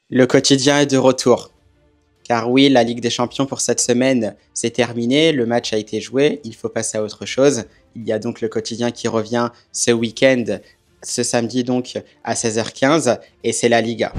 Le quotidien est de retour. Car oui, la Ligue des Champions pour cette semaine, c'est terminé, le match a été joué, il faut passer à autre chose. Il y a donc le quotidien qui revient ce week-end, ce samedi donc à 16h15, et c'est la Liga.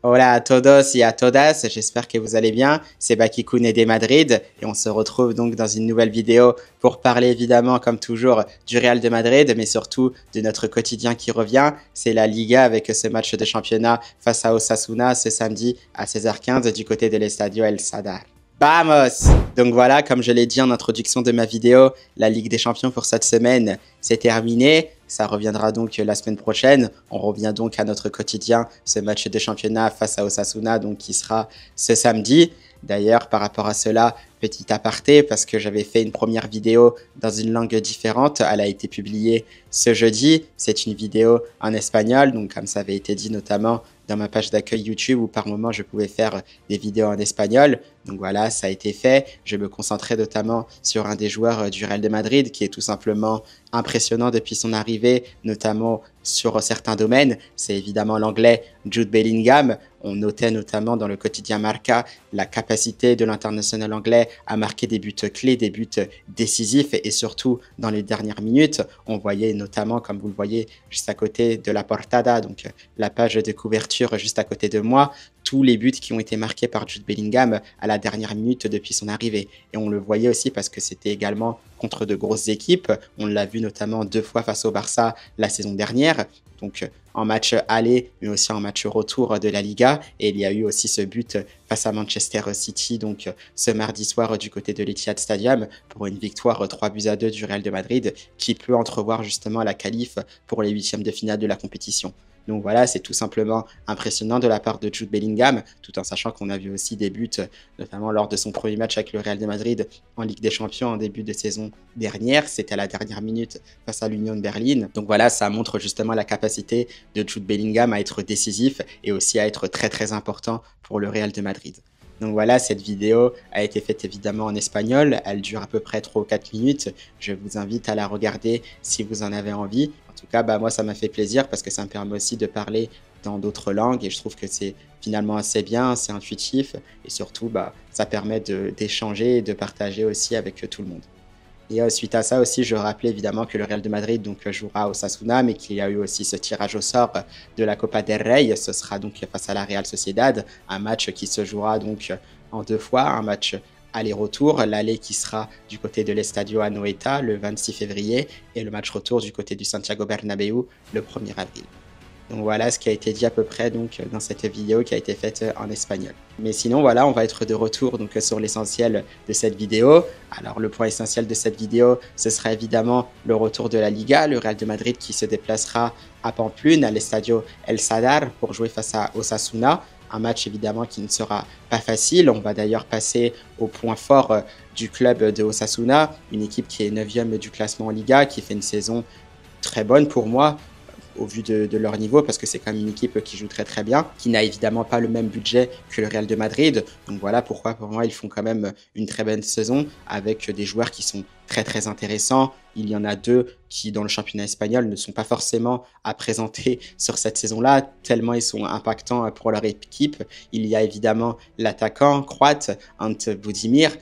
Hola a todos y a todas, j'espère que vous allez bien, c'est Bakikune de Madrid et on se retrouve donc dans une nouvelle vidéo pour parler évidemment comme toujours du Real de Madrid mais surtout de notre quotidien qui revient, c'est la Liga avec ce match de championnat face à Osasuna ce samedi à 16h15 du côté de l'Estadio El Sadar. Vamos! Donc voilà, comme je l'ai dit en introduction de ma vidéo, la Ligue des Champions pour cette semaine, c'est terminé. Ça reviendra donc la semaine prochaine. On revient donc à notre quotidien, ce match de championnat face à Osasuna, donc qui sera ce samedi. D'ailleurs, par rapport à cela, petit aparté, parce que j'avais fait une première vidéo dans une langue différente. Elle a été publiée ce jeudi. C'est une vidéo en espagnol, donc comme ça avait été dit notamment dans ma page d'accueil YouTube où par moment je pouvais faire des vidéos en espagnol. Donc voilà, ça a été fait. Je me concentrais notamment sur un des joueurs du Real de Madrid qui est tout simplement impressionnant depuis son arrivée, notamment sur certains domaines. C'est évidemment l'anglais Jude Bellingham. On notait notamment dans le quotidien Marca la capacité de l'international anglais à marquer des buts clés, des buts décisifs et surtout dans les dernières minutes. On voyait notamment, comme vous le voyez, juste à côté de la Portada, donc la page de couverture juste à côté de moi, tous les buts qui ont été marqués par Jude Bellingham à la dernière minute depuis son arrivée. Et on le voyait aussi parce que c'était également contre de grosses équipes. On l'a vu notamment 2 fois face au Barça la saison dernière. Donc en match aller, mais aussi en match retour de la Liga. Et il y a eu aussi ce but face à Manchester City, donc ce mardi soir du côté de l'Etihad Stadium, pour une victoire 3-2 du Real de Madrid, qui peut entrevoir justement la qualif pour les 8e de finale de la compétition. Donc voilà, c'est tout simplement impressionnant de la part de Jude Bellingham, tout en sachant qu'on a vu aussi des buts, notamment lors de son premier match avec le Real de Madrid en Ligue des Champions en début de saison dernière. C'était à la dernière minute face à l'Union de Berlin. Donc voilà, ça montre justement la capacité de Jude Bellingham à être décisif et aussi à être très très important pour le Real de Madrid. Donc voilà, cette vidéo a été faite évidemment en espagnol, elle dure à peu près 3 ou 4 minutes, je vous invite à la regarder si vous en avez envie. En tout cas, moi ça m'a fait plaisir parce que ça me permet aussi de parler dans d'autres langues et je trouve que c'est finalement assez bien, c'est intuitif et surtout ça permet d'échanger et de partager aussi avec tout le monde. Et suite à ça aussi, je rappelais évidemment que le Real de Madrid jouera au Osasuna, mais qu'il y a eu aussi ce tirage au sort de la Copa del Rey. Ce sera donc face à la Real Sociedad, un match qui se jouera donc en 2 fois, un match aller-retour, l'aller qui sera du côté de l'Estadio Anoeta le 26 février et le match retour du côté du Santiago Bernabéu le 1er avril. Donc voilà ce qui a été dit à peu près donc, dans cette vidéo qui a été faite en espagnol. Mais sinon voilà, on va être de retour donc, sur l'essentiel de cette vidéo. Alors le point essentiel de cette vidéo, ce sera évidemment le retour de la Liga, le Real de Madrid qui se déplacera à Pamplune, à l'Estadio El Sadar pour jouer face à Osasuna. Un match évidemment qui ne sera pas facile. On va d'ailleurs passer au point fort du club de Osasuna, une équipe qui est 9e du classement en Liga, qui fait une saison très bonne pour moi, au vu de leur niveau, parce que c'est quand même une équipe qui joue très très bien, qui n'a évidemment pas le même budget que le Real de Madrid. Donc voilà pourquoi pour moi ils font quand même une très bonne saison avec des joueurs qui sont très très intéressants. Il y en a 2 qui dans le championnat espagnol ne sont pas forcément à présenter sur cette saison-là, tellement ils sont impactants pour leur équipe. Il y a évidemment l'attaquant croate Ante Budimir,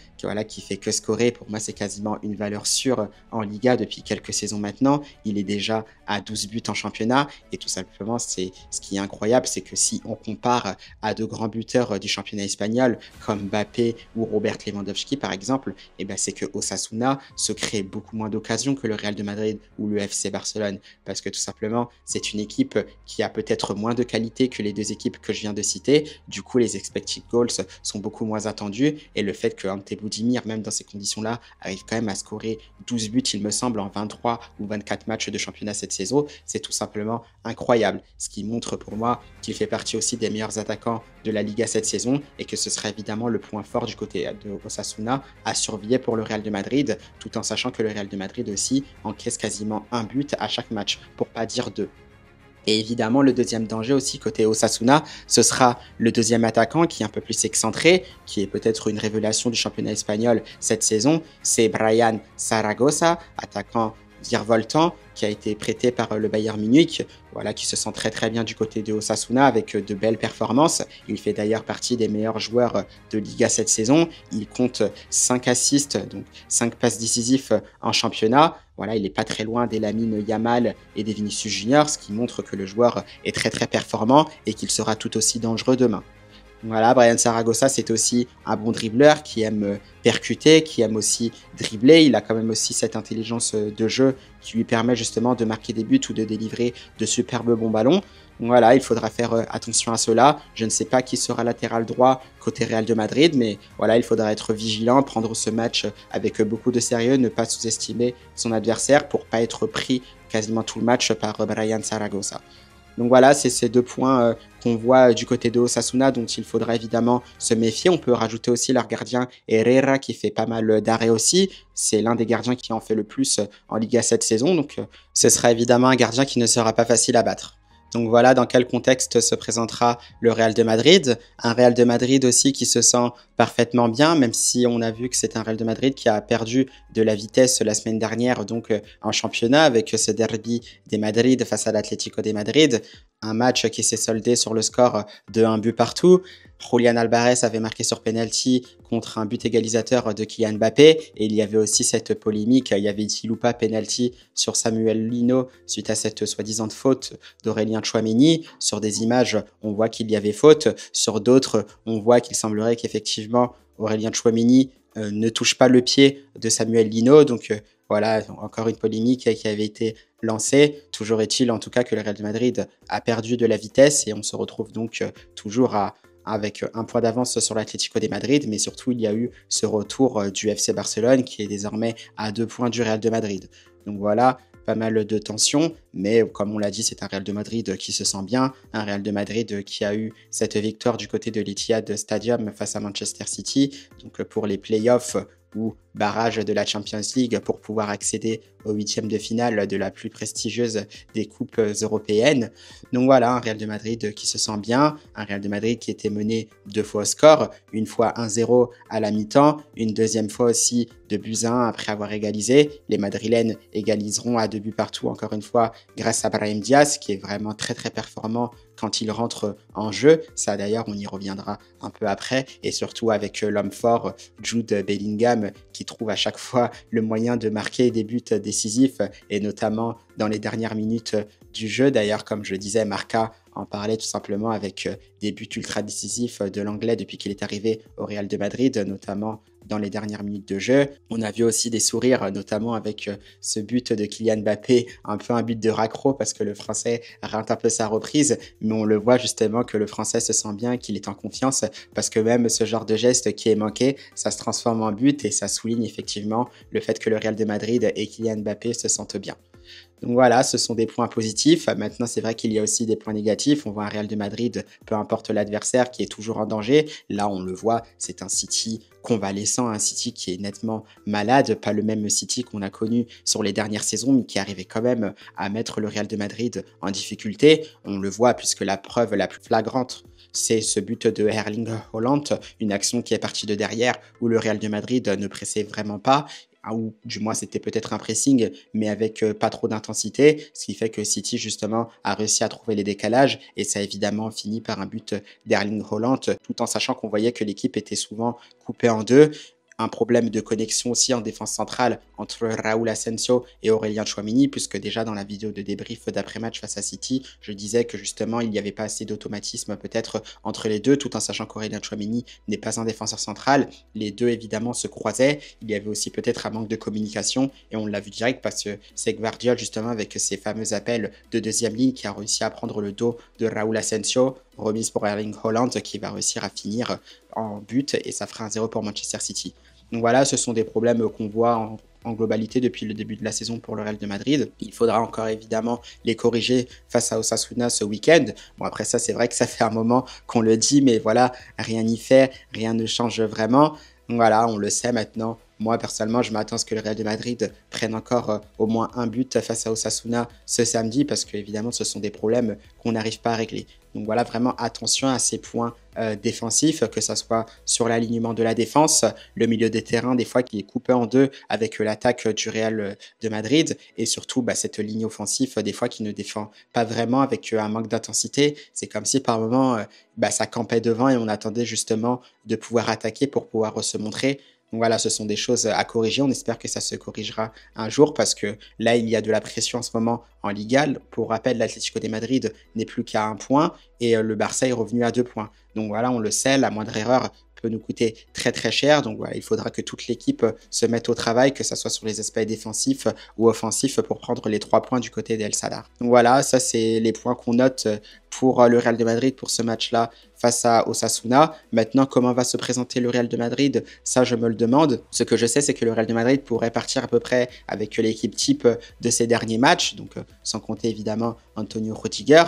qui fait que scorer. Pour moi, c'est quasiment une valeur sûre en Liga depuis quelques saisons maintenant. Il est déjà à 12 buts en championnat et tout simplement, ce qui est incroyable, c'est que si on compare à de grands buteurs du championnat espagnol comme Mbappé ou Robert Lewandowski par exemple, c'est que Osasuna se crée beaucoup moins d'occasions que le Real de Madrid ou le FC Barcelone, parce que tout simplement, c'est une équipe qui a peut-être moins de qualité que les 2 équipes que je viens de citer. Du coup, les expected goals sont beaucoup moins attendus et le fait que Ante Budimir, même dans ces conditions-là, arrive quand même à scorer 12 buts, il me semble, en 23 ou 24 matchs de championnat cette saison, c'est tout simplement incroyable. Ce qui montre pour moi qu'il fait partie aussi des meilleurs attaquants de la Liga cette saison et que ce sera évidemment le point fort du côté de Osasuna à surveiller pour le Real de Madrid, tout en sachant que le Real de Madrid aussi encaisse quasiment 1 but à chaque match, pour pas dire 2. Et évidemment, le deuxième danger aussi côté Osasuna, ce sera le deuxième attaquant qui est un peu plus excentré, qui est peut-être une révélation du championnat espagnol cette saison, c'est Brian Zaragoza, attaquant virevoltant qui a été prêté par le Bayern Munich, voilà, qui se sent très très bien du côté de Osasuna avec de belles performances. Il fait d'ailleurs partie des meilleurs joueurs de Liga cette saison. Il compte 5 assists, donc 5 passes décisives en championnat. Voilà, il n'est pas très loin des Lamine Yamal et des Vinicius Junior, ce qui montre que le joueur est très très performant et qu'il sera tout aussi dangereux demain. Voilà, Brian Zaragoza, c'est aussi un bon dribbleur qui aime percuter, qui aime aussi dribbler. Il a quand même aussi cette intelligence de jeu qui lui permet justement de marquer des buts ou de délivrer de superbes bons ballons. Voilà, il faudra faire attention à cela. Je ne sais pas qui sera latéral droit côté Real de Madrid, mais voilà, il faudra être vigilant, prendre ce match avec beaucoup de sérieux, ne pas sous-estimer son adversaire pour pas être pris quasiment tout le match par Brian Zaragoza. Donc voilà, c'est ces 2 points qu'on voit du côté de Osasuna dont il faudra évidemment se méfier. On peut rajouter aussi leur gardien Herrera qui fait pas mal d'arrêts aussi. C'est l'un des gardiens qui en fait le plus en Liga cette saison. Donc ce sera évidemment un gardien qui ne sera pas facile à battre. Donc voilà dans quel contexte se présentera le Real de Madrid. Un Real de Madrid aussi qui se sent parfaitement bien, même si on a vu que c'est un Real de Madrid qui a perdu de la vitesse la semaine dernière donc en championnat avec ce derby des Madrid face à l'Atlético de Madrid. Un match qui s'est soldé sur le score de 1 but partout. Julián Álvarez avait marqué sur penalty contre un but égalisateur de Kylian Mbappé et il y avait aussi cette polémique, il y avait dit ou pas penalty sur Samuel Lino suite à cette soi-disant faute d'Aurélien Tchouaméni. Sur des images, on voit qu'il y avait faute, sur d'autres, on voit qu'il semblerait qu'effectivement Aurélien Tchouaméni ne touche pas le pied de Samuel Lino, donc voilà, encore une polémique qui avait été lancée. Toujours est-il en tout cas que le Real de Madrid a perdu de la vitesse et on se retrouve donc toujours avec un point d'avance sur l'Atlético de Madrid, mais surtout il y a eu ce retour du FC Barcelone qui est désormais à 2 points du Real de Madrid. Donc voilà, pas mal de tensions, mais comme on l'a dit, c'est un Real de Madrid qui se sent bien, un Real de Madrid qui a eu cette victoire du côté de l'Etihad Stadium face à Manchester City, donc pour les playoffs ou barrage de la Champions League pour pouvoir accéder aux 8e de finale de la plus prestigieuse des coupes européennes. Donc voilà, un Real de Madrid qui se sent bien, un Real de Madrid qui était mené 2 fois au score, une fois 1-0 à la mi-temps, une deuxième fois aussi de buts 1 après avoir égalisé. Les Madrilènes égaliseront à 2 buts partout, encore une fois, grâce à Brahim Diaz, qui est vraiment très très performant quand il rentre en jeu. Ça d'ailleurs, on y reviendra un peu après, et surtout avec l'homme fort, Jude Bellingham, qui trouve à chaque fois le moyen de marquer des buts décisifs, et notamment dans les dernières minutes du jeu. D'ailleurs, comme je disais, Marca en parlait tout simplement avec des buts ultra décisifs de l'anglais depuis qu'il est arrivé au Real de Madrid, notamment dans les dernières minutes de jeu. On a vu aussi des sourires, notamment avec ce but de Kylian Mbappé, un peu un but de raccro parce que le Français rate un peu sa reprise, mais on le voit justement que le Français se sent bien, qu'il est en confiance, parce que même ce genre de geste qui est manqué, ça se transforme en but et ça souligne effectivement le fait que le Real de Madrid et Kylian Mbappé se sentent bien. Donc voilà, ce sont des points positifs. Maintenant, c'est vrai qu'il y a aussi des points négatifs. On voit un Real de Madrid, peu importe l'adversaire, qui est toujours en danger. Là, on le voit, c'est un City convalescent, un City qui est nettement malade, pas le même City qu'on a connu sur les dernières saisons, mais qui arrivait quand même à mettre le Real de Madrid en difficulté. On le voit puisque la preuve la plus flagrante, c'est ce but de Erling Haaland, une action qui est partie de derrière où le Real de Madrid ne pressait vraiment pas, ou du moins c'était peut-être un pressing, mais avec pas trop d'intensité, ce qui fait que City justement a réussi à trouver les décalages et ça a évidemment fini par un but d'Erling Haaland, tout en sachant qu'on voyait que l'équipe était souvent coupée en deux. Un problème de connexion aussi en défense centrale entre Raúl Asensio et Aurélien Tchouaméni, puisque déjà dans la vidéo de débrief d'après-match face à City, je disais que justement il n'y avait pas assez d'automatisme peut-être entre les deux, tout en sachant qu'Aurélien Tchouaméni n'est pas un défenseur central. Les deux évidemment se croisaient, il y avait aussi peut-être un manque de communication et on l'a vu direct parce que c'est Gvardiol justement avec ses fameux appels de deuxième ligne qui a réussi à prendre le dos de Raúl Asensio, remise pour Erling Haaland qui va réussir à finir en but et ça fera 1-0 pour Manchester City. Donc voilà, ce sont des problèmes qu'on voit en globalité depuis le début de la saison pour le Real de Madrid. Il faudra encore évidemment les corriger face à Osasuna ce week-end. Bon après ça, c'est vrai que ça fait un moment qu'on le dit, mais voilà, rien n'y fait, rien ne change vraiment. Donc voilà, on le sait maintenant, Moi, personnellement, je m'attends à ce que le Real de Madrid prenne encore au moins un but face à Osasuna ce samedi parce que, évidemment, ce sont des problèmes qu'on n'arrive pas à régler. Donc voilà, vraiment attention à ces points défensifs, que ce soit sur l'alignement de la défense, le milieu des terrains, des fois qui est coupé en deux avec l'attaque du Real de Madrid, et surtout cette ligne offensive, des fois qui ne défend pas vraiment avec un manque d'intensité. C'est comme si par moment, ça campait devant et on attendait justement de pouvoir attaquer pour pouvoir se montrer. Donc voilà, ce sont des choses à corriger. On espère que ça se corrigera un jour parce que là, il y a de la pression en ce moment en Liga. Pour rappel, l'Atlético de Madrid n'est plus qu'à 1 point et le Barça est revenu à 2 points. Donc voilà, on le sait, la moindre erreur peut nous coûter très très cher. Donc voilà, il faudra que toute l'équipe se mette au travail, que ce soit sur les aspects défensifs ou offensifs pour prendre les 3 points du côté d'El Sadar. Donc voilà, ça c'est les points qu'on note pour le Real de Madrid pour ce match-là face à Osasuna. Maintenant, comment va se présenter le Real de Madrid? Ça, je me le demande. Ce que je sais, c'est que le Real de Madrid pourrait partir à peu près avec l'équipe type de ses derniers matchs, donc sans compter évidemment Antonio Rudiger,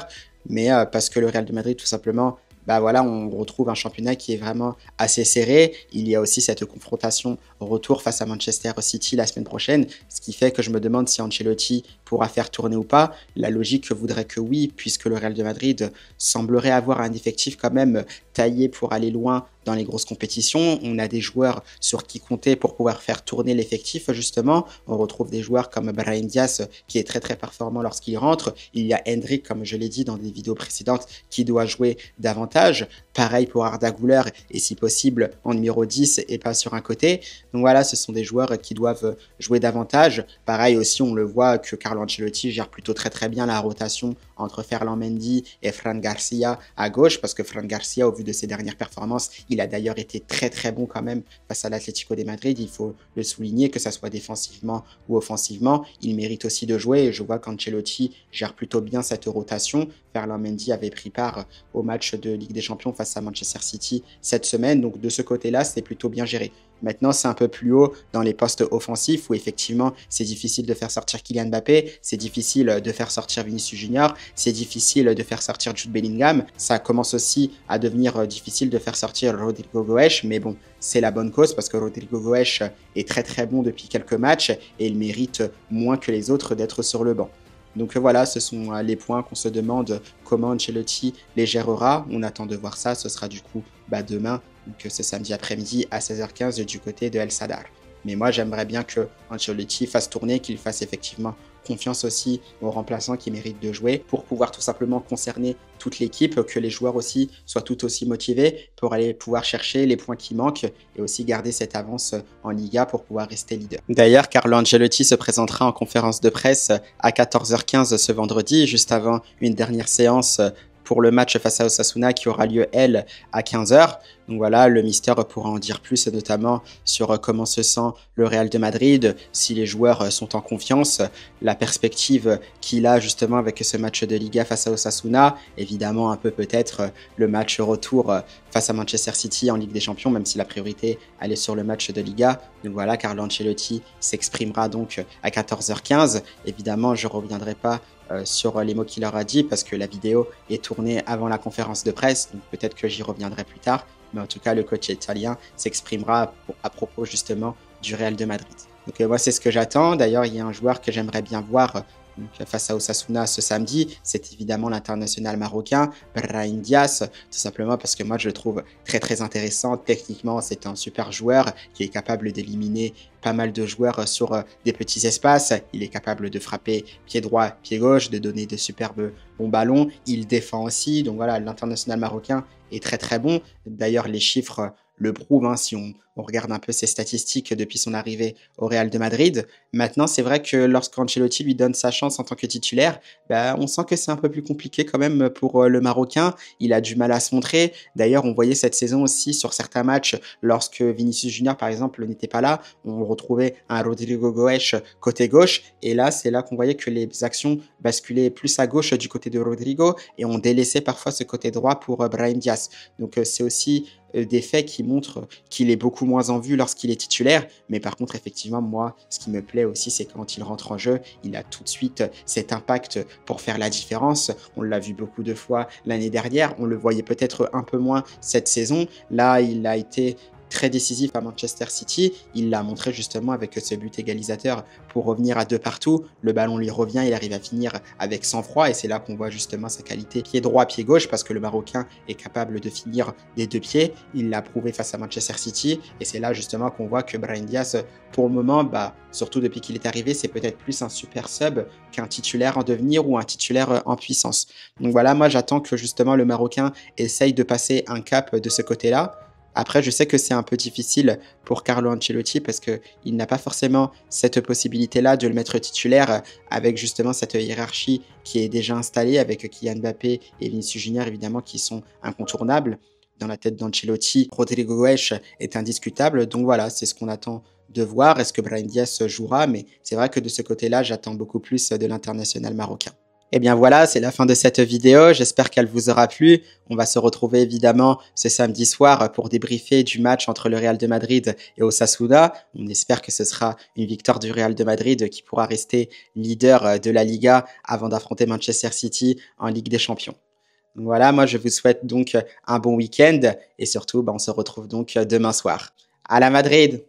mais parce que le Real de Madrid, tout simplement, voilà, on retrouve un championnat qui est vraiment assez serré. Il y a aussi cette confrontation retour face à Manchester City la semaine prochaine, ce qui fait que je me demande si Ancelotti pourra faire tourner ou pas. La logique voudrait que oui, puisque le Real de Madrid semblerait avoir un effectif quand même taillé pour aller loin dans les grosses compétitions. On a des joueurs sur qui compter pour pouvoir faire tourner l'effectif, justement. On retrouve des joueurs comme Brahim Diaz, qui est très très performant lorsqu'il rentre. Il y a Hendrik, comme je l'ai dit dans des vidéos précédentes, qui doit jouer davantage. Pareil pour Arda Güler, et si possible en numéro 10 et pas sur un côté. Donc voilà, ce sont des joueurs qui doivent jouer davantage. Pareil aussi, on le voit que Carlo Ancelotti gère plutôt très très bien la rotation entre Ferland Mendy et Fran Garcia à gauche, parce que Fran Garcia, au vu de ses dernières performances, il a d'ailleurs été très très bon quand même face à l'Atlético de Madrid, il faut le souligner, que ça soit défensivement ou offensivement, il mérite aussi de jouer, et je vois qu'Ancelotti gère plutôt bien cette rotation. Ferland Mendy avait pris part au match de Ligue des Champions face à Manchester City cette semaine, donc de ce côté-là, c'est plutôt bien géré. Maintenant, c'est un peu plus haut dans les postes offensifs où effectivement, c'est difficile de faire sortir Kylian Mbappé, c'est difficile de faire sortir Vinicius Junior, c'est difficile de faire sortir Jude Bellingham. Ça commence aussi à devenir difficile de faire sortir Rodrigo Goes, mais bon, c'est la bonne cause parce que Rodrigo Goes est très très bon depuis quelques matchs et il mérite moins que les autres d'être sur le banc. Donc voilà, ce sont les points qu'on se demande comment Ancelotti les gérera. On attend de voir ça, ce sera du coup demain, donc ce samedi après-midi à 16h15 du côté de El Sadar. Mais moi, j'aimerais bien que Ancelotti fasse tourner, qu'il fasse effectivement confiance aussi aux remplaçants qui méritent de jouer pour pouvoir tout simplement concerner toute l'équipe, que les joueurs aussi soient tout aussi motivés pour aller pouvoir chercher les points qui manquent et aussi garder cette avance en Liga pour pouvoir rester leader. D'ailleurs, Carlo Ancelotti se présentera en conférence de presse à 14h15 ce vendredi, juste avant une dernière séance pour le match face à Osasuna qui aura lieu, elle, à 15h. Donc voilà, le Mister pourra en dire plus, notamment sur comment se sent le Real de Madrid, si les joueurs sont en confiance, la perspective qu'il a justement avec ce match de Liga face à Osasuna, évidemment un peu peut-être le match retour face à Manchester City en Ligue des Champions, même si la priorité elle est sur le match de Liga. Donc voilà, Carlo Ancelotti s'exprimera donc à 14h15. Évidemment, je ne reviendrai pas sur les mots qu'il leur a dit parce que la vidéo est tournée avant la conférence de presse, donc peut-être que j'y reviendrai plus tard. Mais en tout cas, le coach italien s'exprimera à propos justement du Real de Madrid. Donc moi, c'est ce que j'attends. D'ailleurs, il y a un joueur que j'aimerais bien voir face à Osasuna ce samedi, c'est évidemment l'international marocain Brahim Diaz, tout simplement parce que moi je le trouve très très intéressant. Techniquement, c'est un super joueur qui est capable d'éliminer pas mal de joueurs sur des petits espaces. Il est capable de frapper pied droit, pied gauche, de donner de superbes bons ballons. Il défend aussi, donc voilà, l'international marocain est très très bon. D'ailleurs, les chiffres le prouvent, hein, si on regarde un peu ses statistiques depuis son arrivée au Real de Madrid. Maintenant, c'est vrai que lorsqu'Ancelotti lui donne sa chance en tant que titulaire, on sent que c'est un peu plus compliqué quand même pour le Marocain. Il a du mal à se montrer. D'ailleurs, on voyait cette saison aussi sur certains matchs, lorsque Vinicius Junior, par exemple, n'était pas là, on retrouvait un Rodrigo Goes côté gauche. Et là, c'est là qu'on voyait que les actions basculaient plus à gauche du côté de Rodrigo et on délaissait parfois ce côté droit pour Brahim Diaz. Donc, c'est aussi des faits qui montrent qu'il est beaucoup moins en vue lorsqu'il est titulaire. Mais par contre, effectivement, moi, ce qui me plaît aussi, c'est quand il rentre en jeu, il a tout de suite cet impact pour faire la différence. On l'a vu beaucoup de fois l'année dernière. On le voyait peut-être un peu moins cette saison. Là, il a été très décisif à Manchester City. Il l'a montré justement avec ce but égalisateur pour revenir à 2 partout. Le ballon lui revient, il arrive à finir avec sang-froid et c'est là qu'on voit justement sa qualité pied droit, pied gauche parce que le Marocain est capable de finir des 2 pieds. Il l'a prouvé face à Manchester City et c'est là justement qu'on voit que Brahim Diaz, pour le moment, surtout depuis qu'il est arrivé, c'est peut-être plus un super sub qu'un titulaire en devenir ou un titulaire en puissance. Donc voilà, moi j'attends que justement le Marocain essaye de passer un cap de ce côté-là. Après, je sais que c'est un peu difficile pour Carlo Ancelotti parce qu'il n'a pas forcément cette possibilité-là de le mettre titulaire avec justement cette hiérarchie qui est déjà installée avec Kylian Mbappé et Vinicius Junior évidemment qui sont incontournables. Dans la tête d'Ancelotti, Rodrigo Goes est indiscutable. Donc voilà, c'est ce qu'on attend de voir. Est-ce que Brahim Diaz jouera? Mais c'est vrai que de ce côté-là, j'attends beaucoup plus de l'international marocain. Et bien voilà, c'est la fin de cette vidéo. J'espère qu'elle vous aura plu. On va se retrouver évidemment ce samedi soir pour débriefer du match entre le Real de Madrid et Osasuna. On espère que ce sera une victoire du Real de Madrid qui pourra rester leader de la Liga avant d'affronter Manchester City en Ligue des Champions. Donc voilà, moi je vous souhaite donc un bon week-end et surtout on se retrouve donc demain soir. À la Madrid!